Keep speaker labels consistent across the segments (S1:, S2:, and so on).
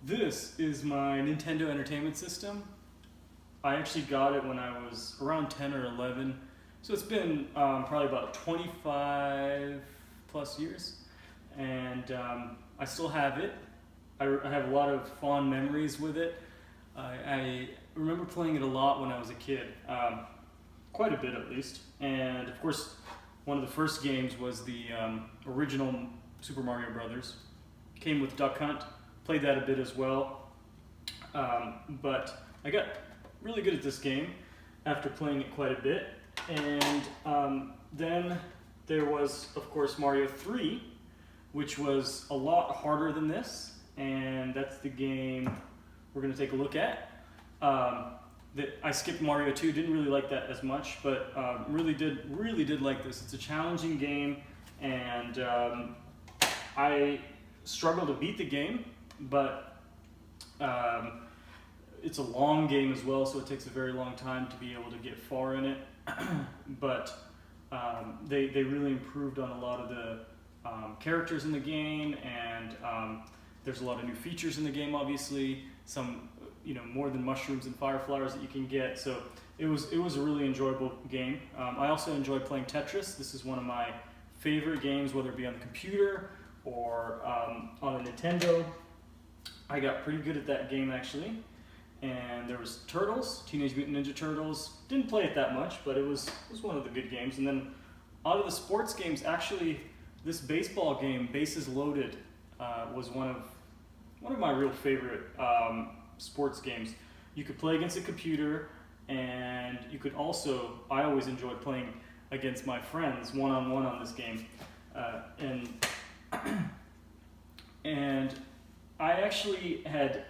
S1: This is my Nintendo Entertainment System. I actually got it when I was around 10 or 11, so it's been probably about 25 plus years, and I still have it. I have a lot of fond memories with it. I remember playing it a lot when I was a kid, quite a bit at least, and of course one of the first games was the original Super Mario Brothers. Came with Duck Hunt. Played that a bit as well, but I got really good at this game after playing it quite a bit. And then there was, of course, Mario 3, which was a lot harder than this, and that's the game we're going to take a look at. I skipped Mario 2, didn't really like that as much, but really did like this. It's a challenging game, and I struggled to beat the game, but it's a long game as well, so it takes a very long time to be able to get far in it. But they really improved on a lot of the characters in the game, and there's a lot of new features in the game. Obviously, some more than mushrooms and fireflowers that you can get. So it was a really enjoyable game. I also enjoy playing Tetris. This is one of my favorite games, whether it be on the computer or on a Nintendo. I got pretty good at that game actually. And there was Turtles, Teenage Mutant Ninja Turtles. Didn't play it that much, but it was one of the good games. And then out of the sports games, actually, this baseball game, Bases Loaded, was one of my real favorite sports games. You could play against a computer, and you could also, I always enjoyed playing against my friends one-on-one on this game. And I actually had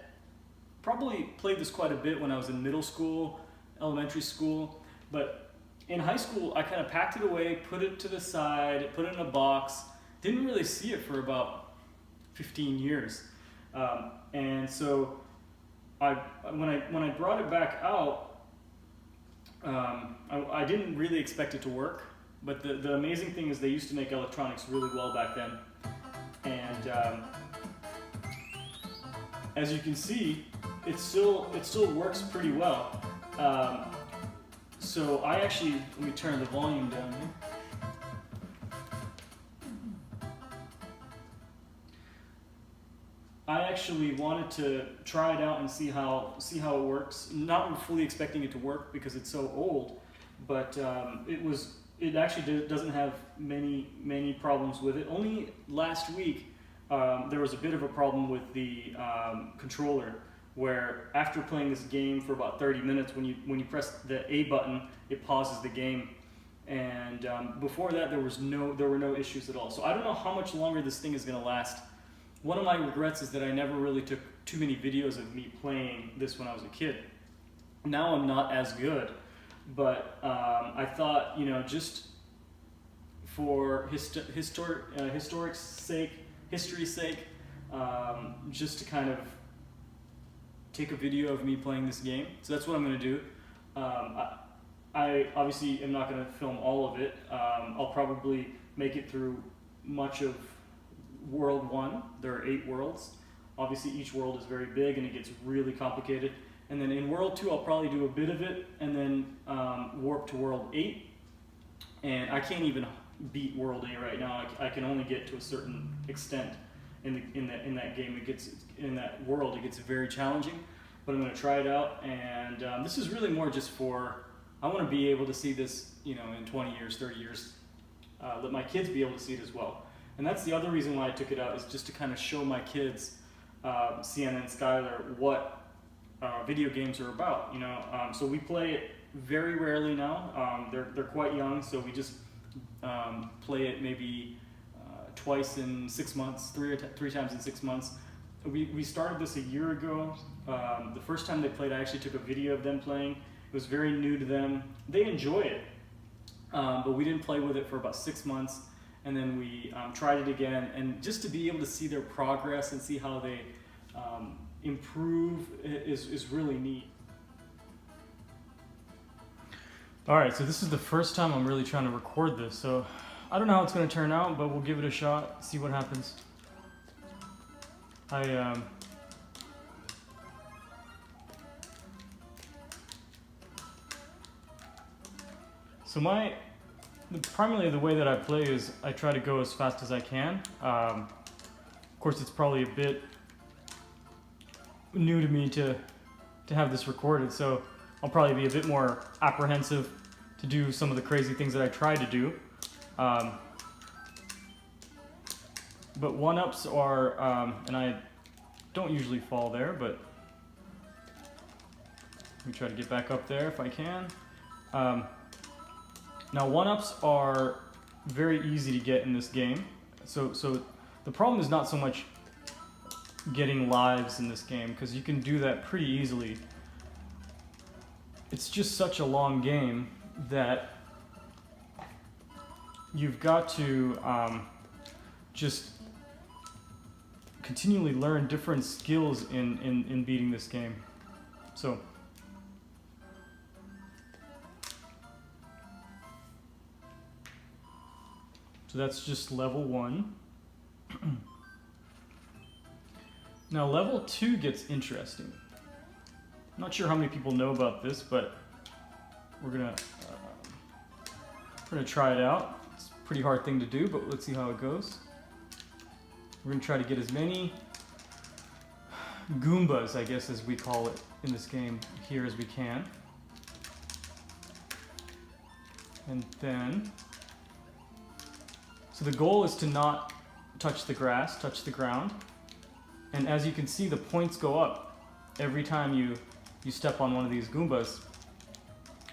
S1: probably played this quite a bit when I was in middle school, elementary school, but in high school I kind of packed it away, put it to the side, put it in a box, didn't really see it for about 15 years. And so when I brought it back out, I didn't really expect it to work, but the amazing thing is they used to make electronics really well back then. And as you can see, it still works pretty well. So I actually, let me turn the volume down here. I actually wanted to try it out and see how it works. Not fully expecting it to work because it's so old, but it actually doesn't have many problems with it. Only last week there was a bit of a problem with the controller, where after playing this game for about 30 minutes, when you press the A button, it pauses the game. And before that, there were no issues at all. So I don't know how much longer this thing is going to last. One of my regrets is that I never really took too many videos of me playing this when I was a kid. Now I'm not as good, but I thought, just for history's sake, just to kind of take a video of me playing this game. So that's what I'm going to do. I obviously am not going to film all of it. I'll probably make it through much of World 1. There are 8 worlds. Obviously each world is very big and it gets really complicated. And then in World 2 I'll probably do a bit of it and then warp to World 8. And I can't even beat World 8 right now. I can only get to a certain extent in that game. In that world it gets very challenging, but I'm going to try it out. And this is really more just for, I want to be able to see this in 20 years, 30 years, let my kids be able to see it as well. And that's the other reason why I took it out, is just to kind of show my kids, Sienna and Skylar, what video games are about. So we play it very rarely now. They're quite young, so we just play it maybe twice in 6 months, three times in 6 months. We started this a year ago. The first time they played, I actually took a video of them playing. It was very new to them. They enjoy it, but we didn't play with it for about 6 months. And then we tried it again, and just to be able to see their progress and see how they improve is really neat. Alright, so this is the first time I'm really trying to record this, so I don't know how it's going to turn out, but we'll give it a shot, see what happens. So primarily the way that I play is I try to go as fast as I can. Of course, it's probably a bit new to me to have this recorded, so I'll probably be a bit more apprehensive to do some of the crazy things that I try to do. But one-ups are, and I don't usually fall there, but let me try to get back up there if I can. Now one-ups are very easy to get in this game. So the problem is not so much getting lives in this game, because you can do that pretty easily. It's just such a long game that you've got to just continually learn different skills in beating this game. So that's just level 1. Now level 2 gets interesting. I'm not sure how many people know about this, but we're gonna try it out. It's a pretty hard thing to do, but let's see how it goes. We're gonna try to get as many Goombas, I guess as we call it in this game, here as we can. And then, so the goal is to not touch the grass, touch the ground. And as you can see, the points go up every time you step on one of these Goombas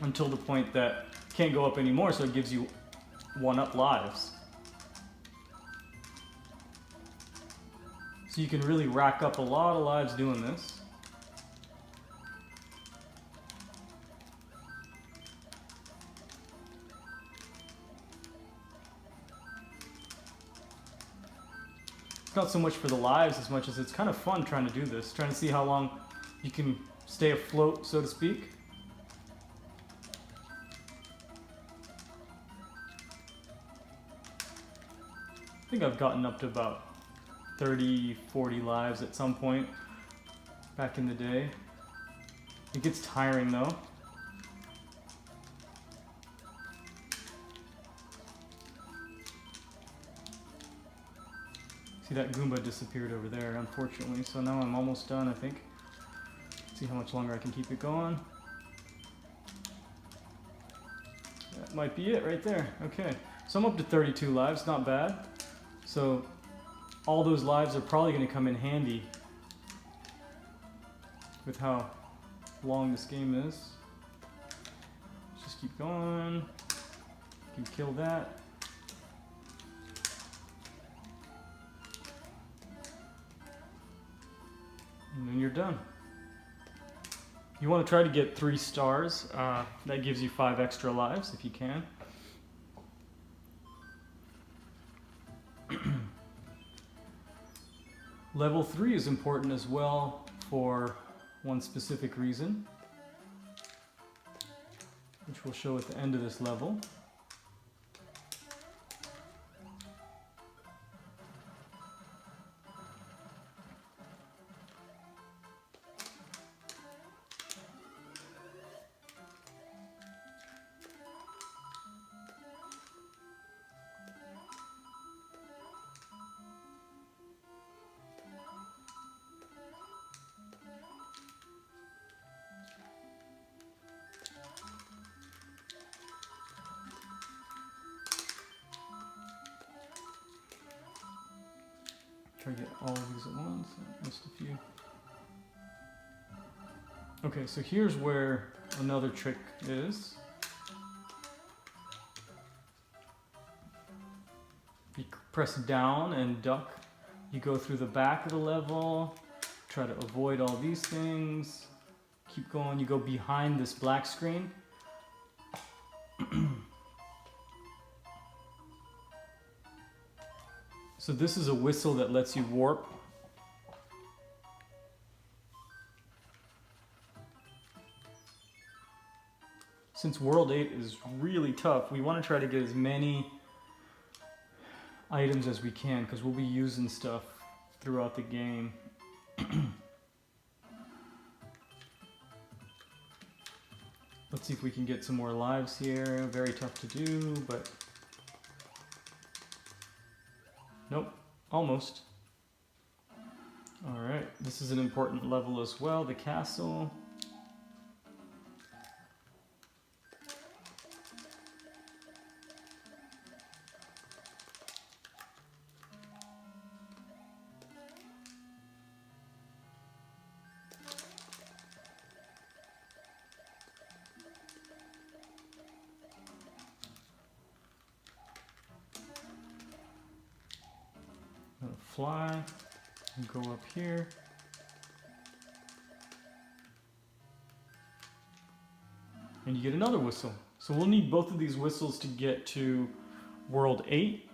S1: until the point that can't go up anymore, so it gives you 1-up lives. So you can really rack up a lot of lives doing this. It's not so much for the lives as much as it's kind of fun trying to do this, trying to see how long you can stay afloat, so to speak. I think I've gotten up to about 30, 40 lives at some point back in the day. It gets tiring though. See, that Goomba disappeared over there, unfortunately, so now I'm almost done, I think. See how much longer I can keep it going. That might be it right there. Okay, so I'm up to 32 lives, not bad. So all those lives are probably going to come in handy with how long this game is. Let's just keep going. You can kill that. And then you're done. You want to try to get 3 stars. That gives you 5 extra lives if you can. Level 3 is important as well for one specific reason, which we'll show at the end of this level. Try to get all of these at once. I missed a few. Okay, so here's where another trick is. You press down and duck. You go through the back of the level. Try to avoid all these things. Keep going. You go behind this black screen. So this is a whistle that lets you warp. Since World 8 is really tough, we want to try to get as many items as we can, because we'll be using stuff throughout the game. Let's see if we can get some more lives here. Very tough to do, but nope, almost. All right, this is an important level as well, the castle. Fly and go up here. And you get another whistle. So we'll need both of these whistles to get to World 8.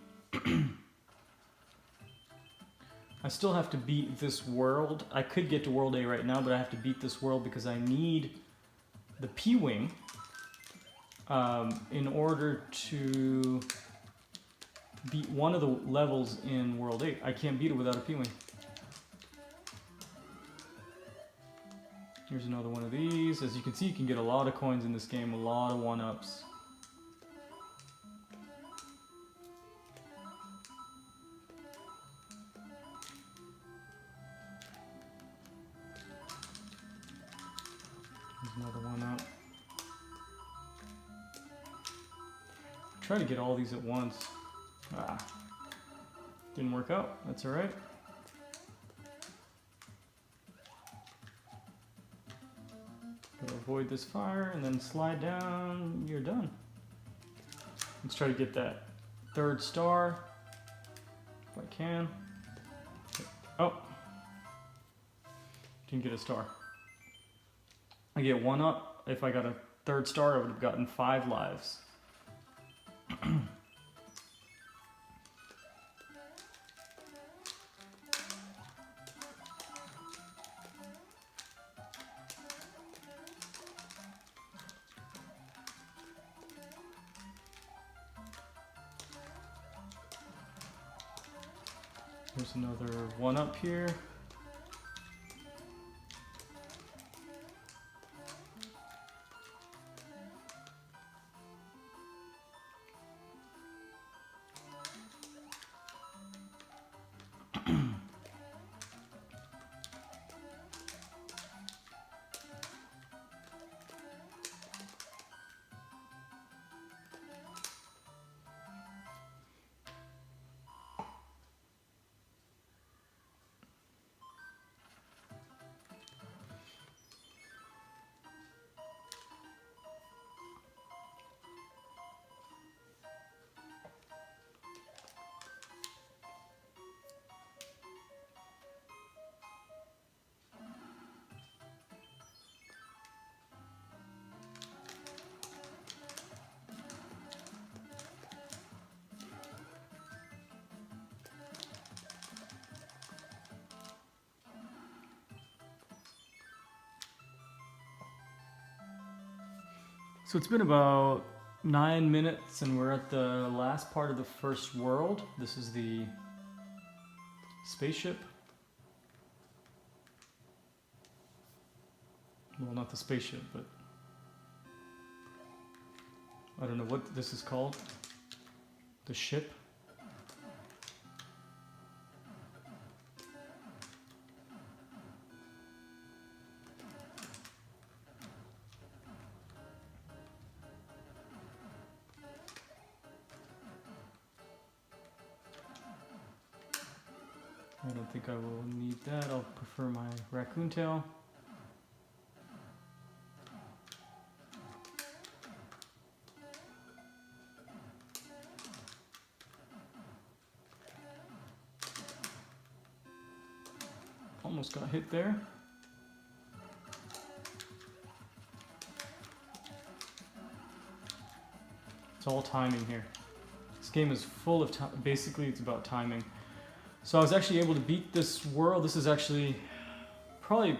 S1: I still have to beat this world. I could get to World 8 right now, but I have to beat this world because I need the P-Wing in order to beat one of the levels in World 8. I can't beat it without a P-Wing. Here's another one of these. As you can see, you can get a lot of coins in this game, a lot of one-ups. There's another one-up. Try to get all these at once. Didn't work out. That's all right. Gotta avoid this fire and then slide down. You're done. Let's try to get that third star if I can. Oh, didn't get a star. I get one up. If I got a third star, I would have gotten 5 lives. There's another one up here. So it's been about 9 minutes and we're at the last part of the first world. This is the spaceship. Well, not the spaceship, but I don't know what this is called. The ship. I don't think I will need that. I'll prefer my raccoon tail. Almost got hit there. It's all timing here. This game is full of time. Basically, it's about timing. So I was actually able to beat this world. This is actually probably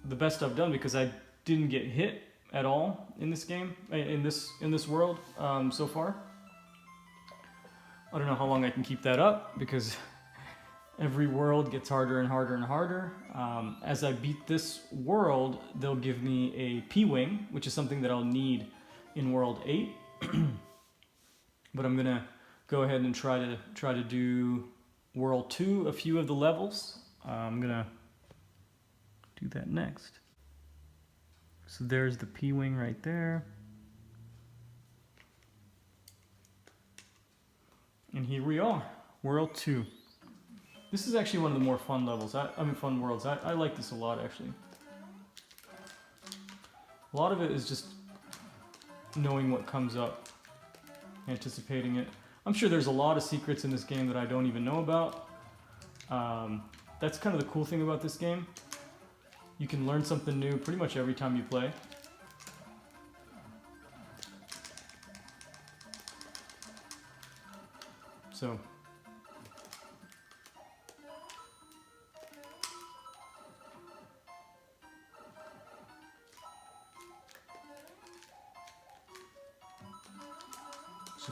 S1: the best I've done because I didn't get hit at all in this game, in this world so far. I don't know how long I can keep that up because Every world gets harder and harder and harder. As I beat this world, they'll give me a P-Wing, which is something that I'll need in World 8. But I'm gonna go ahead and try to do World 2, a few of the levels. I'm gonna do that next. So there's the P-Wing right there. And here we are, World 2. This is actually one of the more fun levels. Fun worlds. I like this a lot, actually. A lot of it is just knowing what comes up, anticipating it. I'm sure there's a lot of secrets in this game that I don't even know about. That's kind of the cool thing about this game. You can learn something new pretty much every time you play. So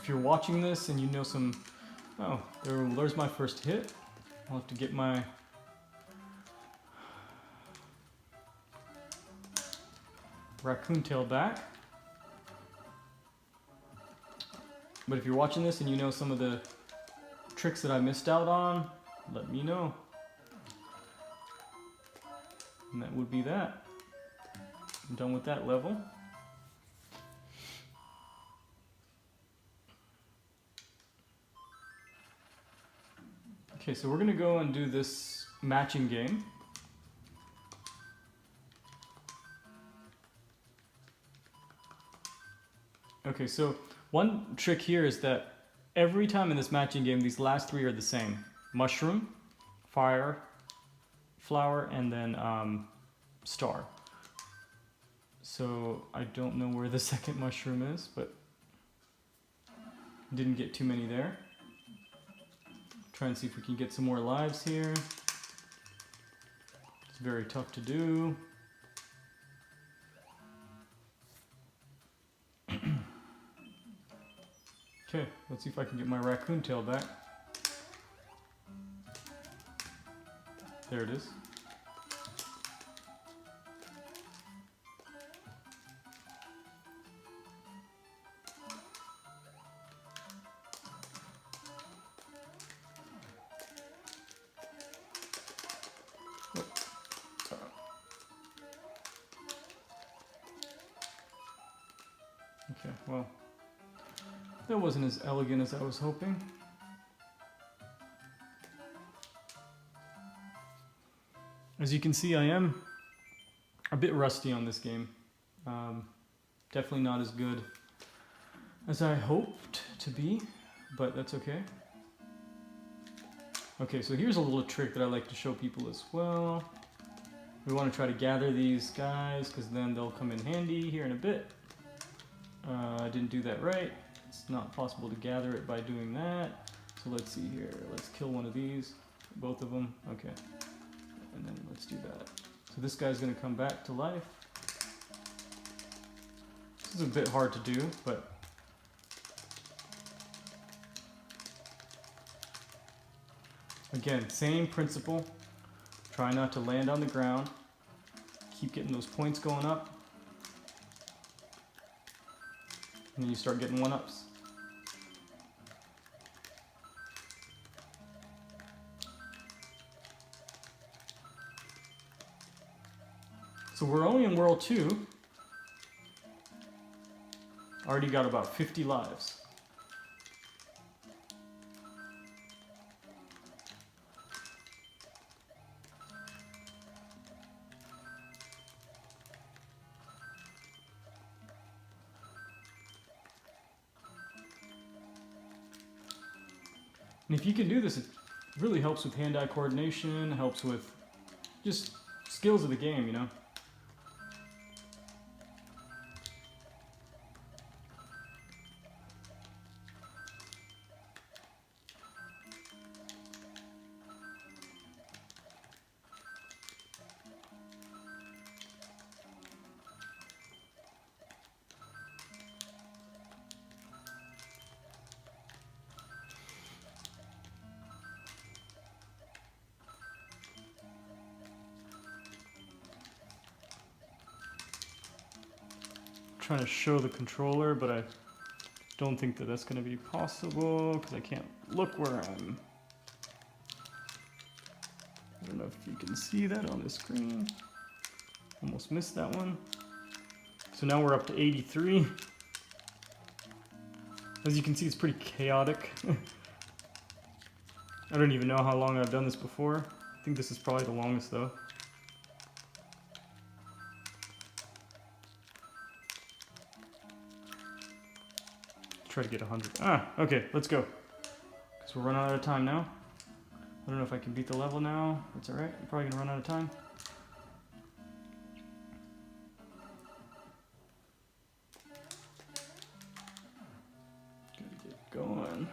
S1: if you're watching this and you know some... Oh, there's my first hit. I'll have to get my... raccoon tail back. But if you're watching this and you know some of the tricks that I missed out on, let me know. And that would be that. I'm done with that level. Okay, so we're gonna go and do this matching game. Okay, so one trick here is that every time in this matching game, these last three are the same. Mushroom, fire, flower, and then star. So I don't know where the second mushroom is, but didn't get too many there. Try and see if we can get some more lives here. It's very tough to do. Okay, let's see if I can get my raccoon tail back. There it is. Okay, well, that wasn't as elegant as I was hoping. As you can see, I am a bit rusty on this game. Definitely not as good as I hoped to be, but that's okay. Okay, so here's a little trick that I like to show people as well. We want to try to gather these guys because then they'll come in handy here in a bit. I didn't do that right. It's not possible to gather it by doing that. So let's see here. Let's kill one of these. Both of them. Okay. And then let's do that. So this guy's going to come back to life. This is a bit hard to do, but... Again, same principle. Try not to land on the ground. Keep getting those points going up. And then you start getting one-ups. So we're only in World 2. Already got about 50 lives. And if you can do this, it really helps with hand-eye coordination, helps with just skills of the game, you know? trying to show the controller, but I don't think that that's going to be possible because I can't look where I'm. I don't know if you can see that on the screen. Almost missed that one. So now we're up to 83. As you can see, it's pretty chaotic. I don't even know how long I've done this before. I think this is probably the longest though. Try to get 100. Ah, okay, let's go. Because we're running out of time now. I don't know if I can beat the level now. That's alright. I'm probably going to run out of time. Gotta get going.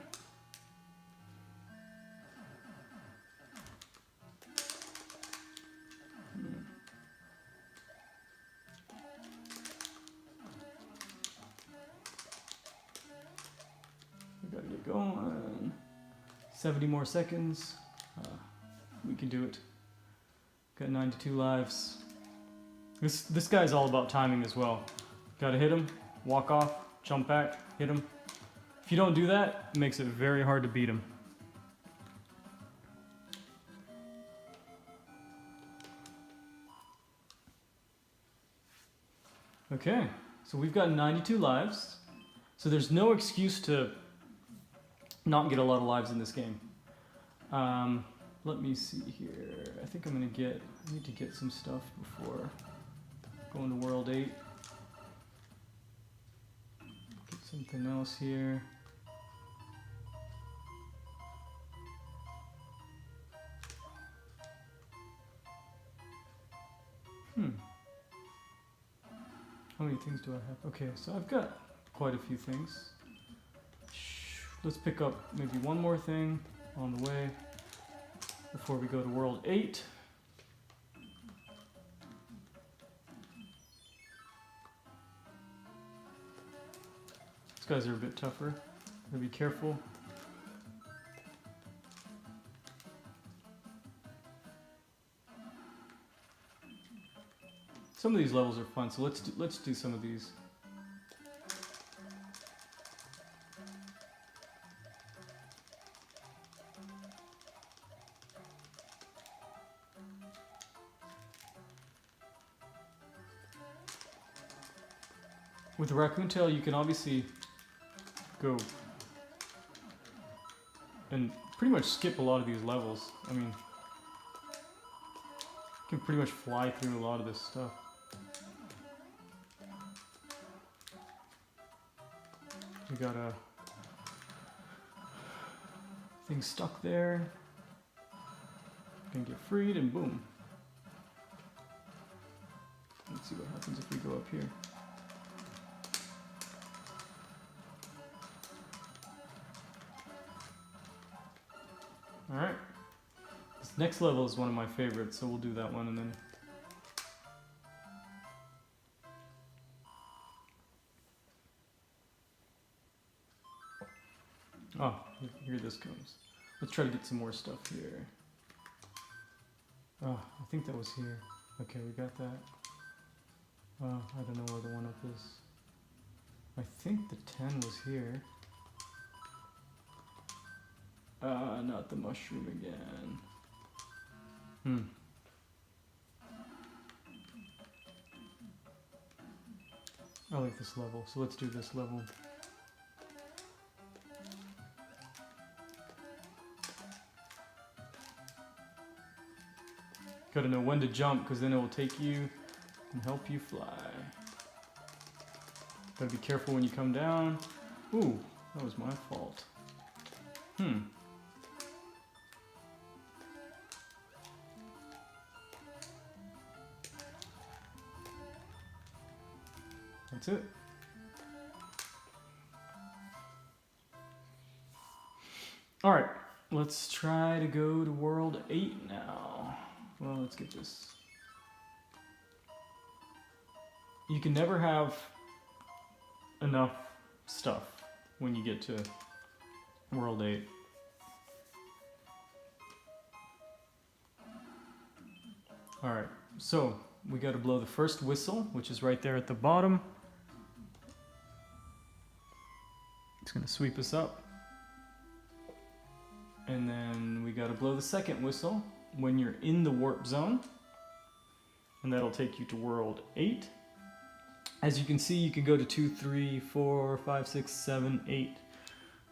S1: Gotta get going. 70 more seconds. We can do it. Got 92 lives. This guy's all about timing as well. Gotta hit him, walk off, jump back, hit him. If you don't do that, it makes it very hard to beat him. Okay, so we've got 92 lives. So there's no excuse to not get a lot of lives in this game. Let me see here. I think I need to get some stuff before going to World 8. Get something else here. How many things do I have? Okay, so I've got quite a few things. Let's pick up maybe one more thing on the way before we go to World 8. These guys are a bit tougher. Gotta be careful. Some of these levels are fun, so let's do some of these. With the raccoon tail, you can obviously go and pretty much skip a lot of these levels. I mean, you can pretty much fly through a lot of this stuff. We got a thing stuck there. Gonna get freed and boom. Let's see what happens if we go up here. Alright. This next level is one of my favorites, so we'll do that one and then... Oh, here this comes. Let's try to get some more stuff here. Oh, I think that was here. Okay, we got that. Oh, I don't know where the one up is. I think the 10 was here. Not the mushroom again. I like this level, so let's do this level. Gotta know when to jump, because then it will take you and help you fly. Gotta be careful when you come down. Ooh, that was my fault. That's it. Alright, let's try to go to World 8 now. Well, let's get this. You can never have enough stuff when you get to World 8. Alright, so we gotta blow the first whistle, which is right there at the bottom. sweep us up. And then we gotta blow the second whistle when you're in the warp zone. And that'll take you to world 8. As you can see, you can go to 2, 3, 4, 5, 6, 7, 8.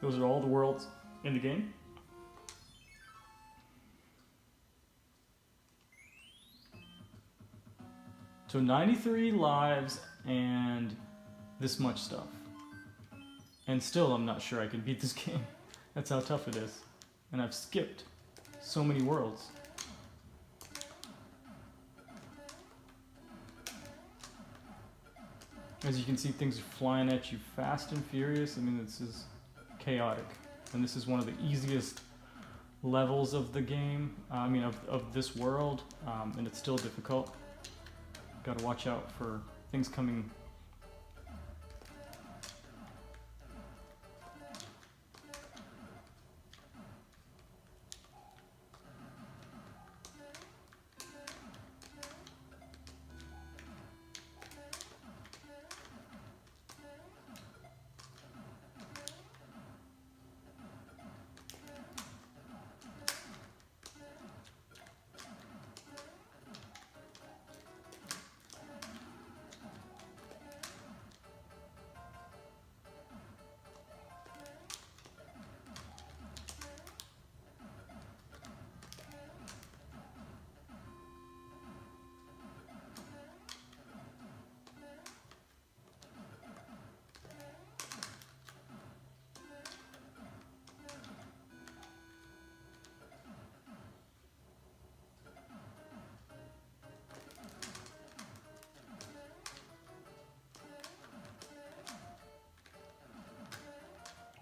S1: Those are all the worlds in the game. So 93 lives and this much stuff. And still I'm not sure I can beat this game. That's how tough it is. And I've skipped so many worlds. As you can see, things are flying at you fast and furious. I mean, this is chaotic. And this is one of the easiest levels of the game, of this world, and it's still difficult. Gotta watch out for things coming.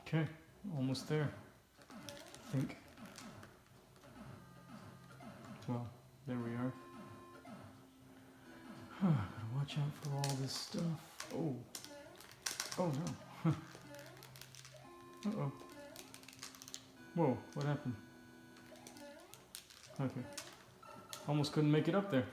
S1: Okay, almost there, I think. Well, there we are. Gotta watch out for all this stuff. Oh. Oh no. Uh-oh. Whoa, what happened? Okay. Almost couldn't make it up there.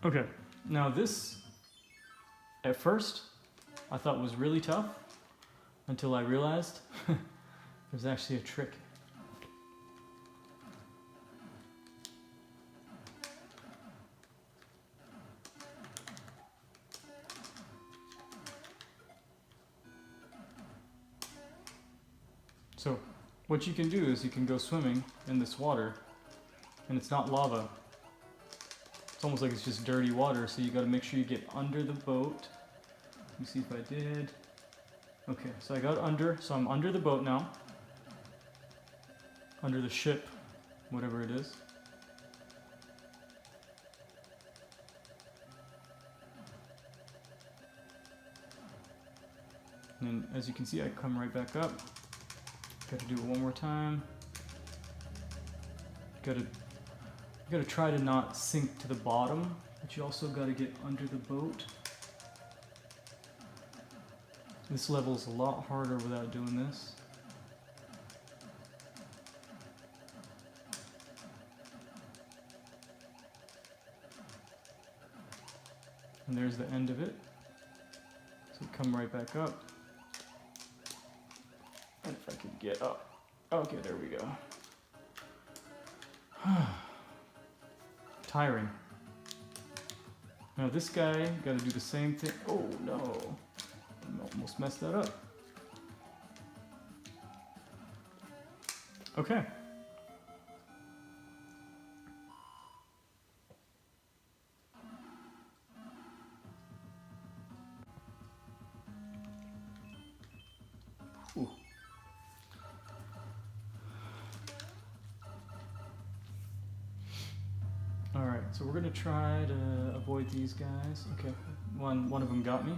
S1: Okay, now this, at first, I thought was really tough, until I realized there's actually a trick. So, what you can do is you can go swimming in this water, and it's not lava. It's almost like it's just dirty water, so you gotta make sure you get under the boat. Let me see if I did. Okay, so I got under, so I'm under the boat now. Under the ship, whatever it is. And then, as you can see, I come right back up. Gotta do it one more time. You gotta try to not sink to the bottom, but you also gotta get under the boat. This level's a lot harder without doing this. And there's the end of it. So come right back up. And if I could get up. Okay, there we go. Tiring. Now this guy, gotta do the same thing. Oh no, I almost messed that up. Okay. Ooh. Alright, so we're gonna try to avoid these guys. Okay, one of them got me.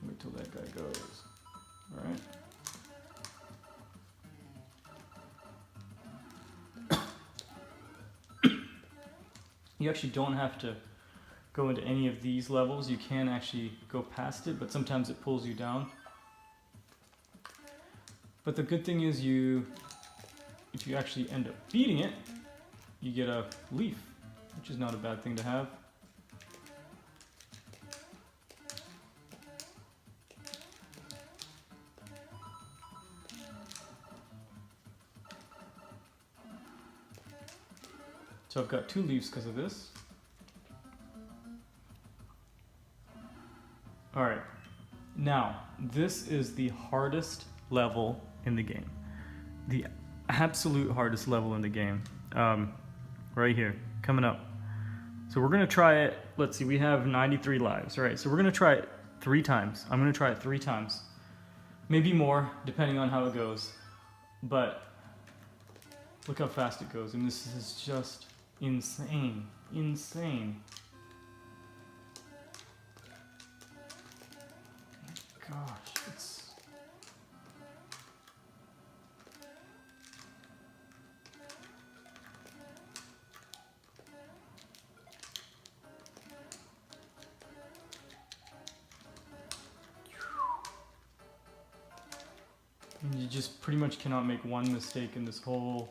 S1: Wait till that guy goes. Alright. You actually don't have to go into any of these levels. You can actually go past it, but sometimes it pulls you down. But the good thing is if you actually end up beating it, you get a leaf, which is not a bad thing to have. So I've got 2 leaves because of this. Alright, now this is the hardest level in the game. The absolute hardest level in the game. Right here, coming up. So we're gonna try it, let's see, we have 93 lives, right? So we're gonna try it 3 times. I'm gonna try it 3 times. Maybe more, depending on how it goes. But look how fast it goes, and this is just insane, insane. Gosh, it's... And you just pretty much cannot make one mistake in this whole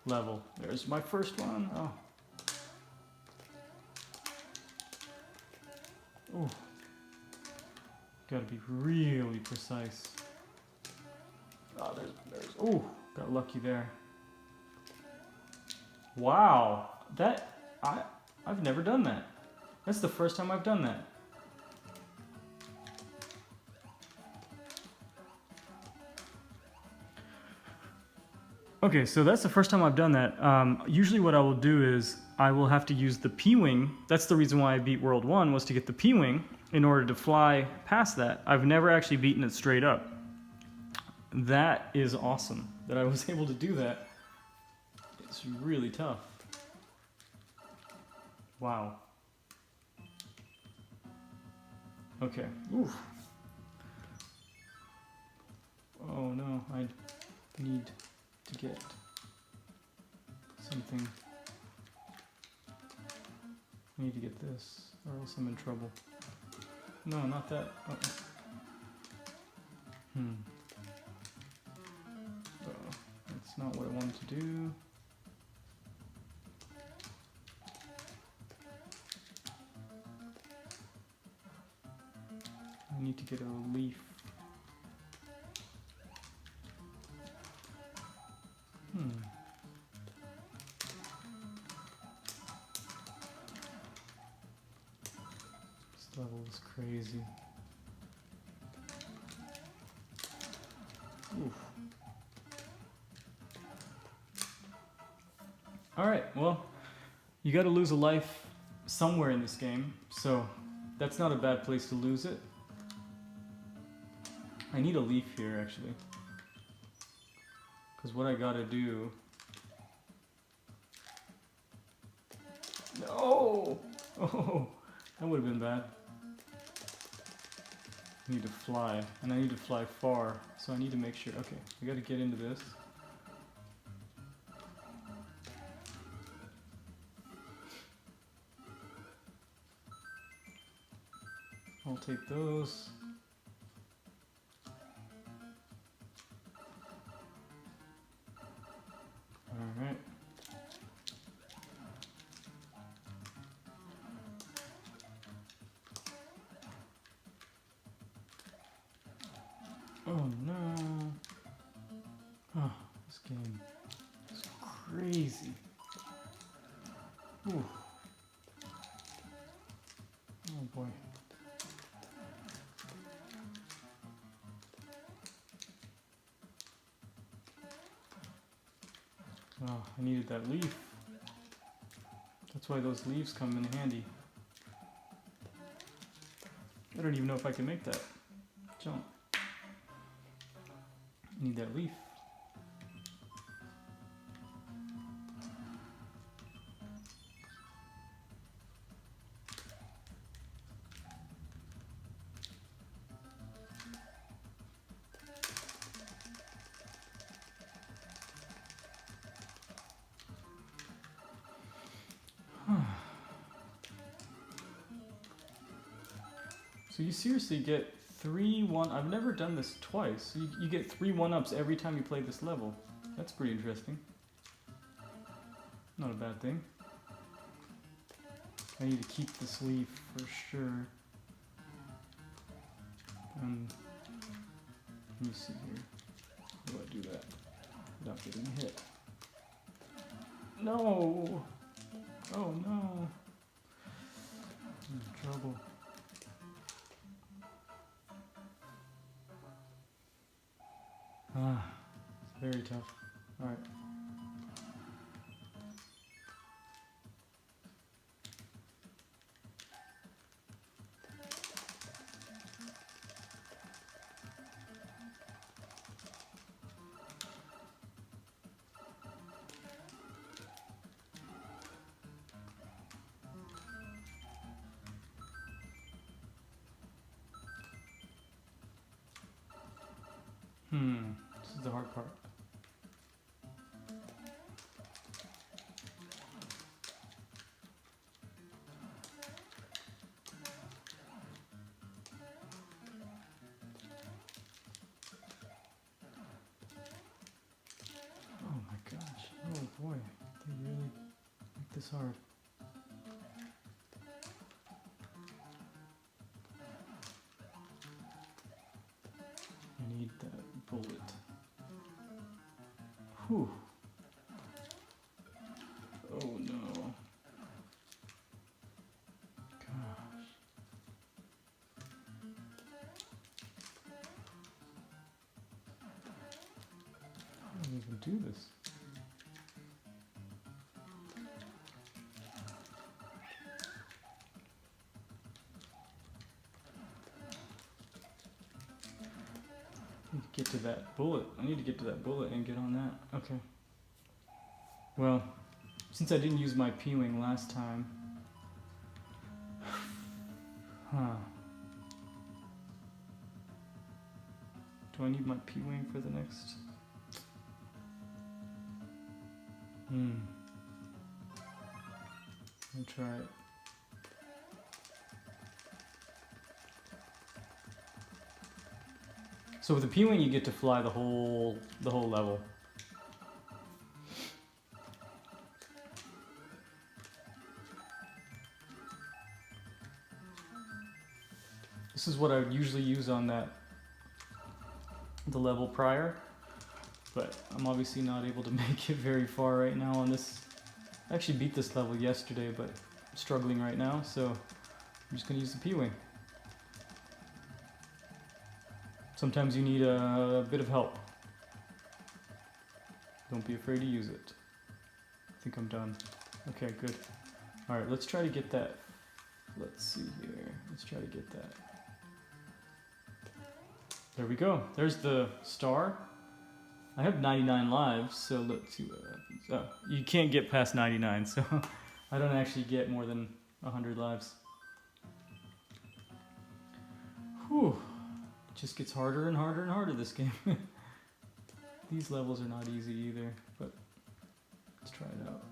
S1: level. There's my first one. Oh. Oh. Gotta be really precise. Oh, there's, oh, got lucky there. Wow, I've never done that. That's the first time I've done that. Okay, so that's the first time I've done that. Usually what I will do is I will have to use the P-Wing. That's the reason why I beat World 1, was to get the P-Wing in order to fly past that. I've never actually beaten it straight up. That is awesome, that I was able to do that. It's really tough. Wow. Okay. Oof. Oh no, I need to get something. I need to get this, or else I'm in trouble. No, not that. That's not what I wanted to do. I need to get a leaf. This level is crazy. Oof. Alright, well, you gotta lose a life somewhere in this game, so that's not a bad place to lose it. I need a leaf here, actually. Because what I gotta do... No! Oh, that would have been bad. I need to fly, and I need to fly far, so I need to make sure... Okay, I gotta get into this. I'll take those. Alright. Oh no. Oh, this game is crazy. Ooh. Oh boy. Oh, I needed that leaf. That's why those leaves come in handy. I don't even know if I can make that jump. I need that leaf. So you seriously get 3 1. I've never done this twice. You get 3 1-ups every time you play this level. That's pretty interesting. Not a bad thing. I need to keep the sleeve for sure. Let me see here. How do I do that without getting hit? No! Oh no! I'm in trouble. Ah, it's very tough. Alright. This is the hard part. Oh my gosh. Oh boy. They really make this hard. I need that bullet. Whew. Oh no. Gosh. How do I even do this? I need to get to that bullet. I need to get to that bullet and get on that. Okay. Well, since I didn't use my P-Wing last time... Huh. Do I need my P-Wing for the next... I'll try it. So with the P-Wing you get to fly the whole level. This is what I would usually use on the level prior, but I'm obviously not able to make it very far right now on this. I actually beat this level yesterday, but I'm struggling right now, so I'm just gonna use the P-Wing. Sometimes you need a bit of help. Don't be afraid to use it. I think I'm done. Okay, good. Alright, let's try to get that. Let's see here. Let's try to get that. There we go. There's the star. I have 99 lives, so let's see what happens. Oh, you can't get past 99, so I don't actually get more than 100 lives. Whew. It just gets harder and harder and harder this game. These levels are not easy either, but let's try it out.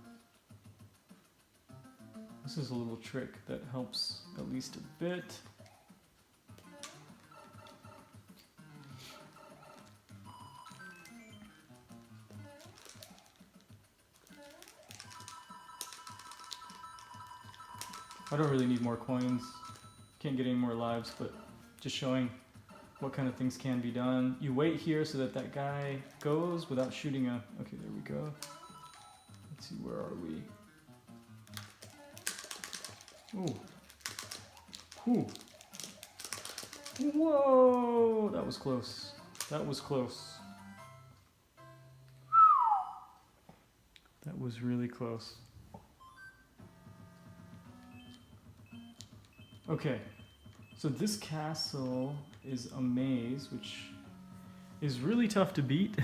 S1: This is a little trick that helps at least a bit. I don't really need more coins. Can't get any more lives, but just showing what kind of things can be done. You wait here so that that guy goes without shooting a... Okay, there we go. Let's see, where are we? Ooh. Ooh. Whoa! That was close. That was close. That was really close. Okay, so this castle is a maze, which is really tough to beat.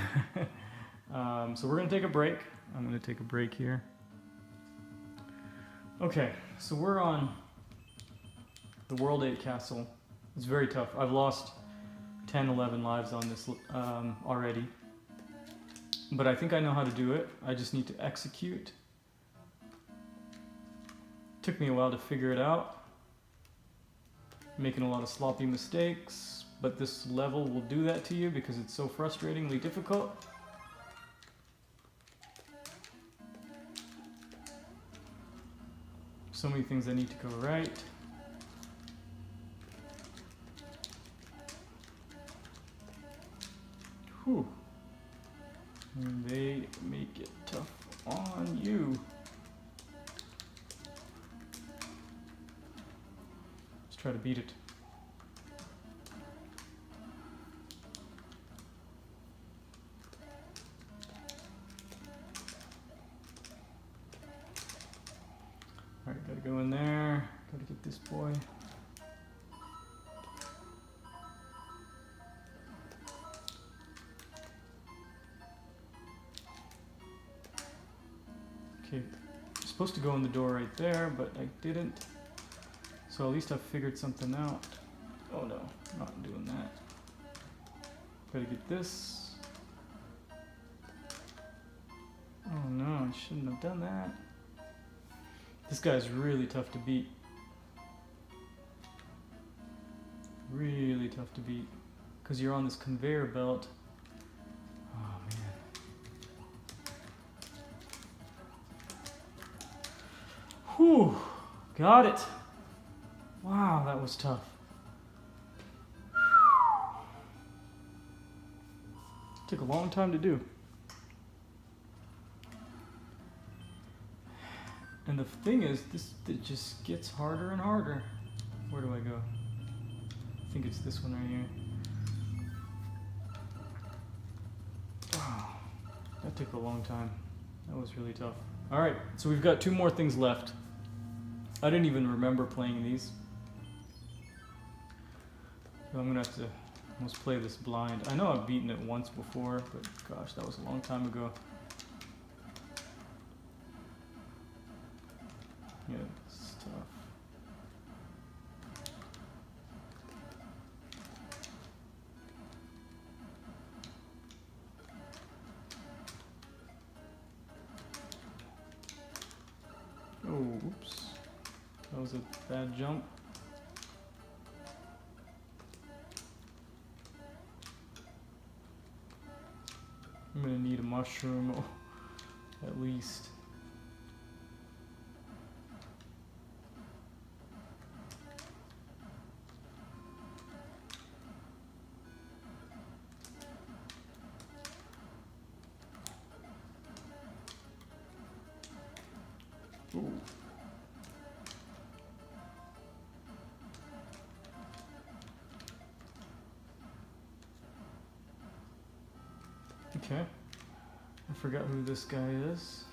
S1: So we're gonna take a break. I'm gonna take a break here. Okay, so we're on the World 8 castle. It's very tough. I've lost 10, 11 lives on this already. But I think I know how to do it. I just need to execute. Took me a while to figure it out. making a lot of sloppy mistakes, but this level will do that to you because it's so frustratingly difficult. So many things that need to go right. Whew. And they make it tough on you. Let's try to beat it. Alright, gotta go in there. Gotta get this boy. Okay, I'm supposed to go in the door right there, but I didn't. So at least I figured something out. Oh no, not doing that. Gotta get this. Oh no, I shouldn't have done that. This guy's really tough to beat. Really tough to beat. Because you're on this conveyor belt. Oh man. Whew. Got it. Wow, that was tough. Took a long time to do. And the thing is, it just gets harder and harder. Where do I go? I think it's this one right here. Wow, that took a long time. That was really tough. All right, so we've got 2 more things left. I didn't even remember playing these. So I'm gonna have to almost play this blind. I know I've beaten it once before, but gosh, that was a long time ago. Yeah, it's tough. Oh, oops. That was a bad jump. I'm gonna need a mushroom, at least. Ooh. Okay, I forgot who this guy is.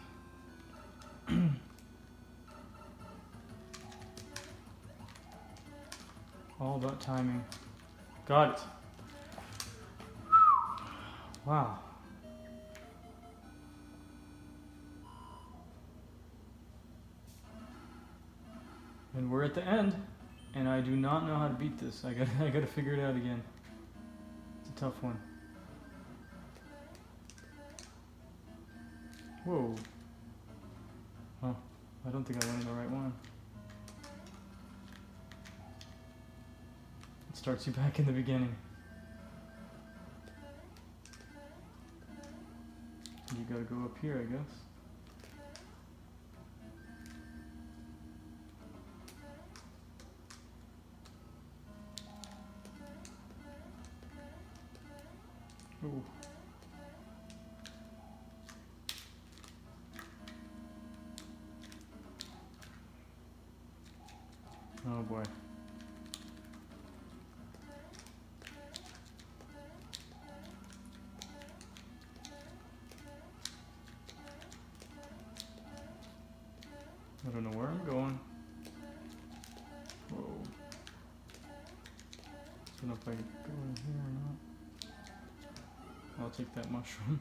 S1: All about timing. Got it. Wow. And we're at the end, and I do not know how to beat this. I gotta figure it out again. It's a tough one. Whoa. Oh, I don't think I went in the right one. It starts you back in the beginning. You gotta go up here, I guess. Ooh. Oh boy. I don't know where I'm going. Whoa. I don't know if I can go in here or not. I'll take that mushroom.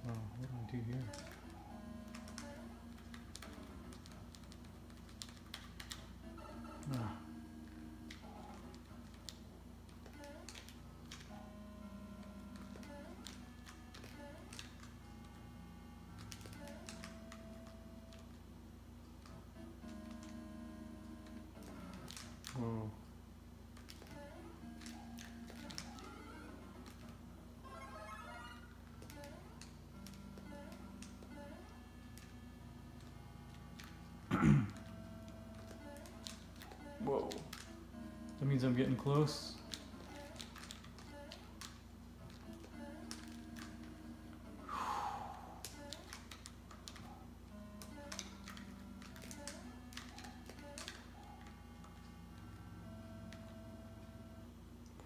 S1: Oh, what do I do here? Ah. Whoa. Whoa. That means I'm getting close.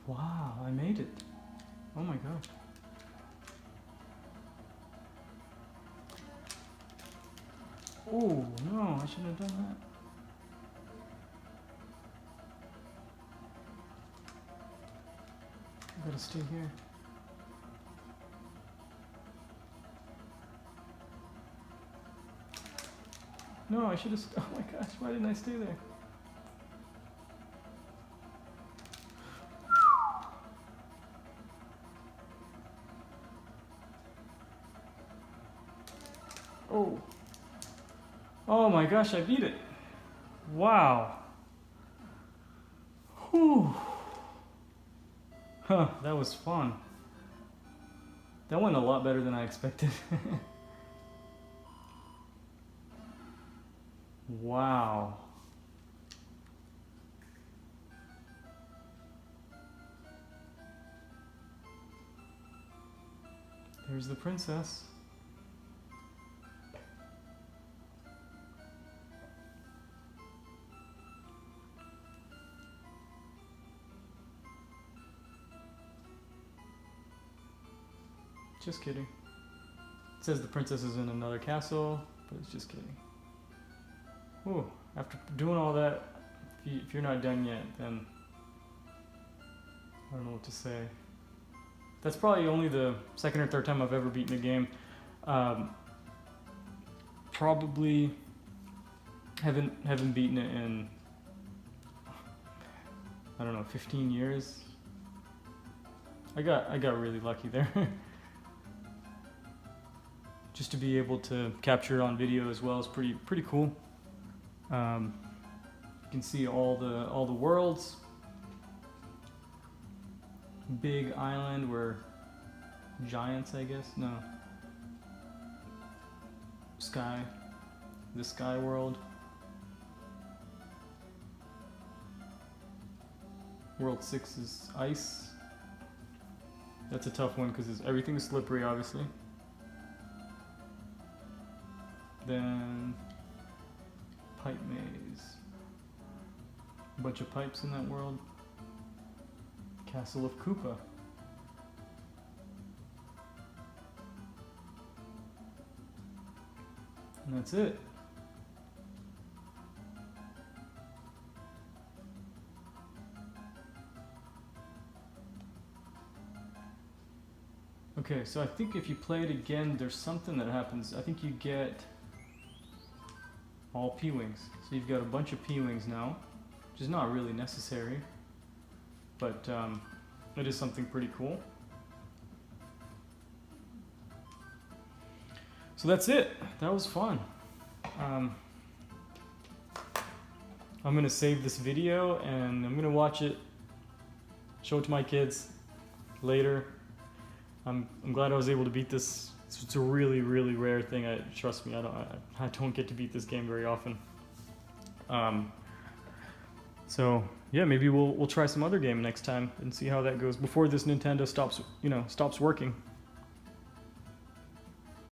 S1: Wow, I made it. Oh my god. Oh no, I shouldn't have done that. I gotta stay here. No, I should have. Oh my gosh, why didn't I stay there? Oh. Oh my gosh, I beat it. Wow. Whew. Huh, that was fun. That went a lot better than I expected. Wow. There's the princess. Just kidding. It says the princess is in another castle, but it's just kidding. Ooh, after doing all that, if you're not done yet, then I don't know what to say. That's probably only the second or third time I've ever beaten a game. Probably haven't beaten it in, I don't know, 15 years. I got really lucky there. Just to be able to capture it on video as well is pretty cool. You can see all the worlds. Big island where giants, I guess. No. Sky. The sky world. World 6 is ice. That's a tough one because everything is slippery, obviously. Then pipe maze. A bunch of pipes in that world. Castle of Koopa. And that's it. Okay, so I think if you play it again, there's something that happens. I think you get all P-Wings. So you've got a bunch of P-Wings now, which is not really necessary, but it is something pretty cool. So that's it. That was fun. I'm gonna save this video and I'm gonna watch it, show it to my kids later. I'm glad I was able to beat this. It's a really rare thing. Trust me, I don't get to beat this game very often. So yeah, maybe we'll try some other game next time and see how that goes before this Nintendo stops working.